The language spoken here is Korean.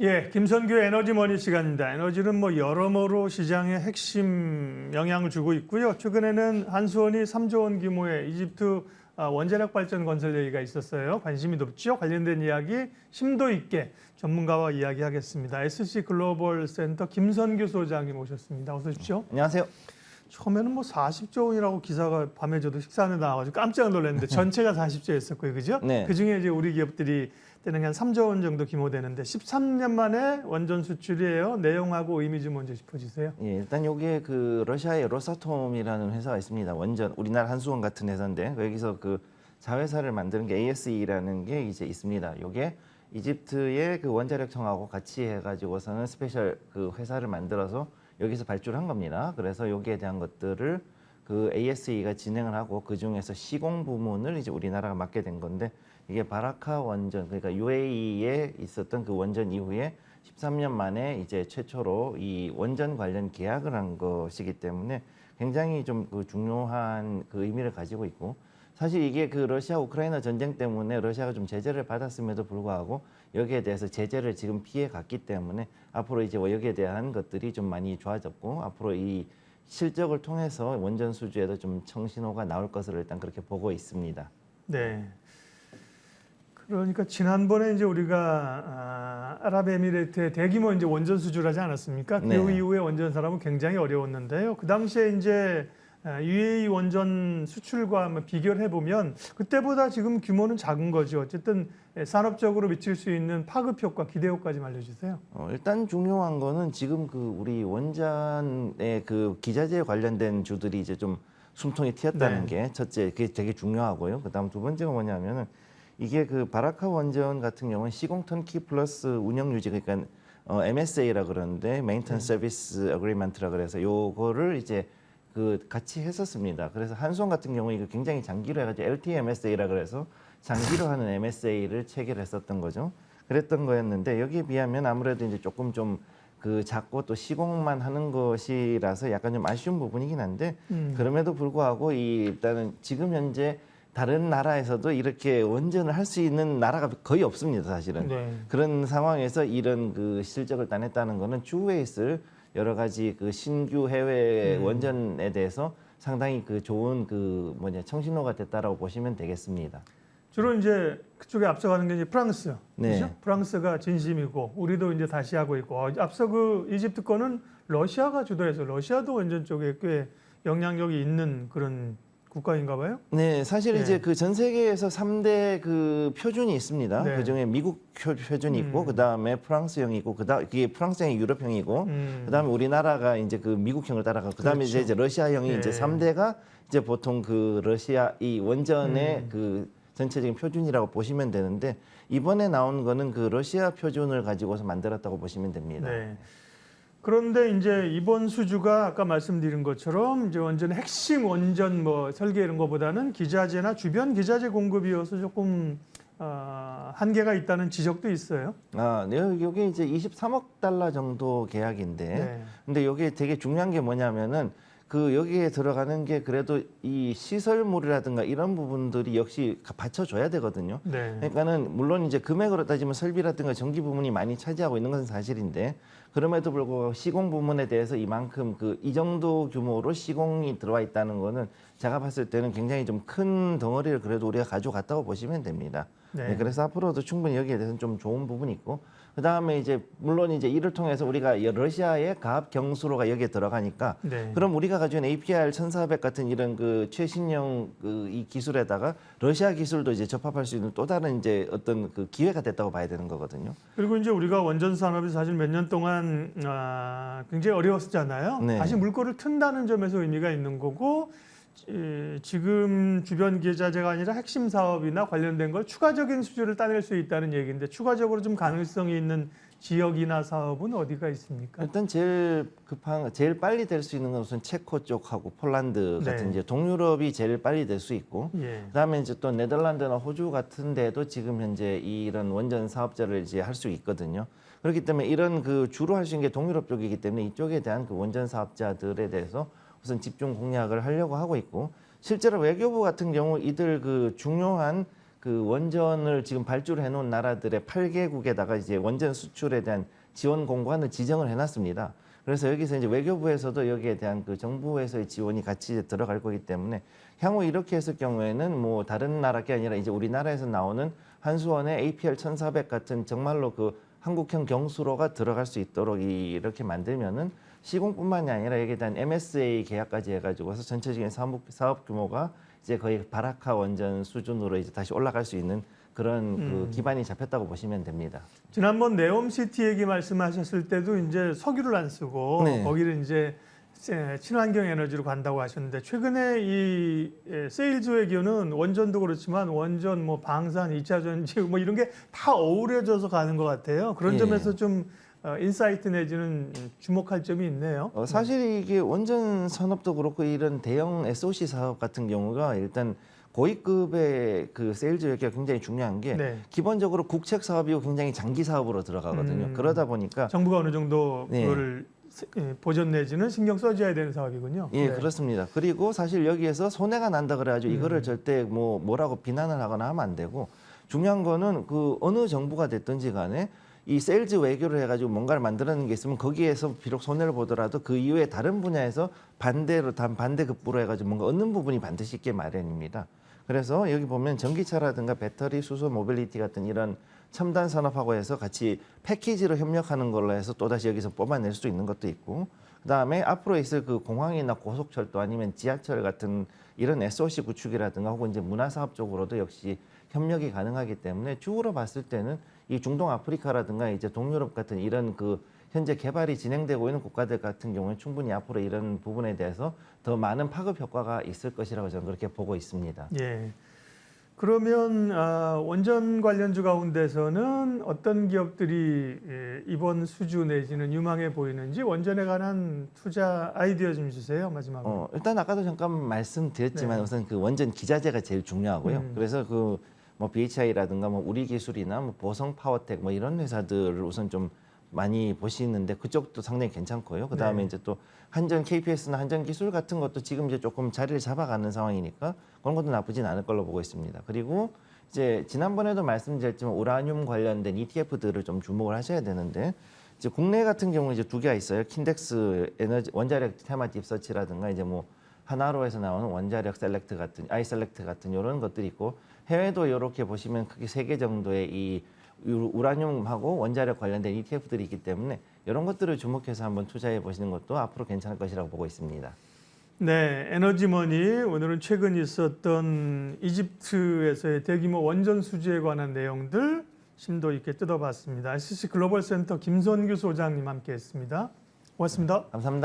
예, 김선규의 에너지머니 시간입니다. 에너지는 뭐 여러모로 시장에 핵심 영향을 주고 있고요. 최근에는 한수원이 3조 원 규모의 이집트 원자력 발전 건설 얘기가 있었어요. 관심이 높죠. 관련된 이야기 심도 있게 전문가와 이야기하겠습니다. SC 글로벌 센터 김선규 소장님 오셨습니다. 어서 오십시오. 안녕하세요. 처음에는 뭐 40조 원이라고 기사가 밤에 저도 식사하는 데 나와가지고 깜짝 놀랐는데 전체가 40조였었고요. 그죠? 네. 그중에 이제 우리 기업들이 때는 한 3조 원 정도 규모 되는데 13년 만에 원전 수출이에요. 내용하고 의미 좀 먼저 짚어주세요. 예, 일단 여기에 그 러시아의 로사톰이라는 회사가 있습니다. 원전 우리나라 한수원 같은 회사인데 여기서 그 자회사를 만드는 게 ASE라는 게 이제 있습니다. 요게 이집트의 그 원자력청하고 같이 해가지고서는 스페셜 그 회사를 만들어서 여기서 발주를 한 겁니다. 그래서 여기에 대한 것들을 그 ASE가 진행을 하고 그 중에서 시공 부문을 이제 우리나라가 맡게 된 건데 이게 바라카 원전 그러니까 UAE에 있었던 그 원전 이후에 13년 만에 이제 최초로 이 원전 관련 계약을 한 것이기 때문에 굉장히 좀 그 중요한 그 의미를 가지고 있고 사실 이게 그 러시아 우크라이나 전쟁 때문에 러시아가 좀 제재를 받았음에도 불구하고 여기에 대해서 제재를 지금 피해 갔기 때문에 앞으로 이제 여기에 대한 것들이 좀 많이 좋아졌고 앞으로 이 실적을 통해서 원전 수주에도 좀 청신호가 나올 것으로 일단 그렇게 보고 있습니다. 네. 그러니까 지난번에 이제 우리가 아랍에미레이트의 대규모 이제 원전 수주를 하지 않았습니까? 그 네. 이후에 원전 사람은 굉장히 어려웠는데요. 그 당시에 이제 UAE 원전 수출과 비교를 해보면 그때보다 지금 규모는 작은 거죠. 어쨌든 산업적으로 미칠 수 있는 파급 효과, 기대 효과 좀 알려주세요. 일단 중요한 거는 지금 그 우리 원전의 그 기자재 관련된 주들이 이제 좀 숨통이 튀었다는 네. 게 첫째, 그게 되게 중요하고요. 그다음 두 번째가 뭐냐면은 이게 그 바라카 원전 같은 경우는 시공 턴키 플러스 운영 유지 그러니까 MSA라 그러는데 메인턴스 서비스 어그리먼트라 그래서 요거를 이제 그 같이 했었습니다. 그래서 한수원 같은 경우 이거 굉장히 장기로 해가지고 LTMSA라 그래서 장기로 하는 MSA를 체결했었던 거죠. 그랬던 거였는데 여기에 비하면 아무래도 이제 조금 좀 그 작고 또 시공만 하는 것이라서 약간 좀 아쉬운 부분이긴 한데 그럼에도 불구하고 이 일단은 지금 현재 다른 나라에서도 이렇게 원전을 할 수 있는 나라가 거의 없습니다, 사실은. 네. 그런 상황에서 이런 그 실적을 따냈다는 거는 추후에 있을 여러 가지 그 신규 해외 원전에 대해서 상당히 그 좋은 그 청신호가 됐다라고 보시면 되겠습니다. 주로 이제 그쪽에 앞서가는 게 이제 프랑스, 네. 그렇죠? 프랑스가 진심이고 우리도 이제 다시 하고 있고 앞서 그 이집트 거는 러시아가 주도해서 러시아도 원전 쪽에 꽤 영향력이 있는 그런 국가인가 봐요. 네, 사실 네. 이제 그 전 세계에서 3대 그 표준이 있습니다. 네. 그중에 미국 표준이 있고 그다음에 프랑스형이 있고 그게 프랑스형이 유럽형이고 그다음에 우리나라가 이제 그 미국형을 따라가고 그다음에 그렇죠. 이제 러시아형이 네. 이제 3대가 이제 보통 그 러시아 이 원전의 그 전체적인 표준이라고 보시면 되는데 이번에 나온 거는 그 러시아 표준을 가지고서 만들었다고 보시면 됩니다. 네. 그런데 이제 이번 수주가 아까 말씀드린 것처럼 이제 완전 핵심 원전 뭐 설계 이런 것보다는 기자재나 주변 기자재 공급이어서 조금 한계가 있다는 지적도 있어요. 네, 여기 이제 23억 달러 정도 계약인데, 네. 근데 여기에 되게 중요한 게 뭐냐면은 그 여기에 들어가는 게 그래도 이 시설물이라든가 이런 부분들이 역시 받쳐줘야 되거든요. 네. 그러니까는 물론 이제 금액으로 따지면 설비라든가 전기 부문이 많이 차지하고 있는 것은 사실인데 그럼에도 불구하고 시공 부문에 대해서 이만큼 이 정도 규모로 시공이 들어와 있다는 거는 제가 봤을 때는 굉장히 좀 큰 덩어리를 그래도 우리가 가져갔다고 보시면 됩니다. 네. 네, 그래서 앞으로도 충분히 여기에 대해서는 좀 좋은 부분이 있고 그 다음에 이제 물론 이제 이를 통해서 우리가 러시아의 가압 경수로가 여기에 들어가니까 네. 그럼 우리가 가지고 있는 APR 1400 같은 이런 그 최신형 이 기술에다가 러시아 기술도 이제 접합할 수 있는 또 다른 이제 어떤 그 기회가 됐다고 봐야 되는 거거든요. 그리고 이제 우리가 원전 산업이 사실 몇 년 동안 굉장히 어려웠잖아요. 네. 다시 물꼬를 튼다는 점에서 의미가 있는 거고 지금 주변 기자재가 아니라 핵심 사업이나 관련된 걸 추가적인 수주를 따낼 수 있다는 얘기인데 추가적으로 좀 가능성이 있는 지역이나 사업은 어디가 있습니까? 일단 제일 빨리 될 수 있는 것은 체코 쪽하고 폴란드 같은 네. 이제 동유럽이 제일 빨리 될 수 있고 예. 그다음에 이제 또 네덜란드나 호주 같은 데도 지금 현재 이런 원전 사업자를 이제 할 수 있거든요. 그렇기 때문에 이런 그 주로 할 수 있는 게 동유럽 쪽이기 때문에 이쪽에 대한 그 원전 사업자들에 대해서 우선 집중 공략을 하려고 하고 있고 실제로 외교부 같은 경우 이들 그 중요한 그 원전을 지금 발주를 해놓은 나라들의 8개국에다가 이제 원전 수출에 대한 지원 공고안을 지정을 해놨습니다. 그래서 여기서 이제 외교부에서도 여기에 대한 그 정부에서의 지원이 같이 이제 들어갈 거기 때문에 향후 이렇게 했을 경우에는 뭐 다른 나라 게 아니라 이제 우리나라에서 나오는 한수원의 APR 1400 같은 정말로 그 한국형 경수로가 들어갈 수 있도록 이렇게 만들면은 시공뿐만이 아니라 여기에 대한 MSA 계약까지 해가지고서 전체적인 사업 규모가 이제 거의 바라카 원전 수준으로 이제 다시 올라갈 수 있는 그런 그 기반이 잡혔다고 보시면 됩니다. 지난번 네옴시티 얘기 말씀하셨을 때도 이제 석유를 안 쓰고 네. 거기를 이제 친환경 에너지로 간다고 하셨는데 최근에 이 세일즈 외교는 원전도 그렇지만 원전 뭐 방산, 2차 전지 뭐 이런 게 다 어우러져서 가는 것 같아요. 그런 예. 점에서 좀 인사이트 내지는 주목할 점이 있네요. 사실 이게 원전 산업도 그렇고 이런 대형 SOC 사업 같은 경우가 일단 고위급의 그 세일즈 외교가 굉장히 중요한 게 네. 기본적으로 국책 사업이고 굉장히 장기 사업으로 들어가거든요. 그러다 보니까 정부가 어느 정도 네. 그거를 보전 내지는 신경 써줘야 되는 사업이군요. 예, 네. 그렇습니다. 그리고 사실 여기에서 손해가 난다 그래가지고 이거를 절대 뭐라고 비난을 하거나 하면 안 되고 중요한 거는 그 어느 정부가 됐든지 간에 이 세일즈 외교를 해가지고 뭔가를 만들어내는 게 있으면 거기에서 비록 손해를 보더라도 그 이후에 다른 분야에서 반대급부로 해가지고 뭔가 얻는 부분이 반드시 있게 마련입니다. 그래서 여기 보면 전기차라든가 배터리, 수소, 모빌리티 같은 이런 첨단 산업하고 해서 같이 패키지로 협력하는 걸로 해서 또다시 여기서 뽑아낼 수 있는 것도 있고 그다음에 앞으로 있을 그 공항이나 고속철도 아니면 지하철 같은 이런 SOC 구축이라든가 혹은 이제 문화사업 쪽으로도 역시 협력이 가능하기 때문에 쭉으로 봤을 때는 이 중동 아프리카라든가 이제 동유럽 같은 이런 그 현재 개발이 진행되고 있는 국가들 같은 경우는 충분히 앞으로 이런 부분에 대해서 더 많은 파급 효과가 있을 것이라고 저는 그렇게 보고 있습니다. 예. 그러면 원전 관련주 가운데서는 어떤 기업들이 이번 수주 내지는 유망해 보이는지 원전에 관한 투자 아이디어 좀 주세요. 마지막으로. 일단 아까도 잠깐 말씀드렸지만 네. 우선 그 원전 기자재가 제일 중요하고요. 그래서 그 뭐 BHI라든가 뭐 우리기술이나 뭐 보성 파워텍 뭐 이런 회사들을 우선 좀 많이 보시는데 그쪽도 상당히 괜찮고요. 그 다음에 네. 이제 또 한전 KPS나 한전 기술 같은 것도 지금 이제 조금 자리를 잡아가는 상황이니까 그런 것도 나쁘진 않을 걸로 보고 있습니다. 그리고 이제 지난번에도 말씀드렸지만 우라늄 관련된 ETF들을 좀 주목을 하셔야 되는데 이제 국내 같은 경우 이제 두 개가 있어요. 킨덱스 에너지 원자력 테마 딥서치라든가 이제 뭐 하나로에서 나오는 원자력 셀렉트 같은 아이셀렉트 같은 이런 것들이 있고 해외도 이렇게 보시면 크게 3개 정도의 이 우라늄하고 원자력 관련된 ETF들이 있기 때문에 이런 것들을 주목해서 한번 투자해 보시는 것도 앞으로 괜찮을 것이라고 보고 있습니다. 네, 에너지머니 오늘은 최근 있었던 이집트에서의 대규모 원전 수주에 관한 내용들 심도 있게 뜯어봤습니다. ICC 글로벌 센터 김선규 소장님 함께했습니다. 고맙습니다. 감사합니다.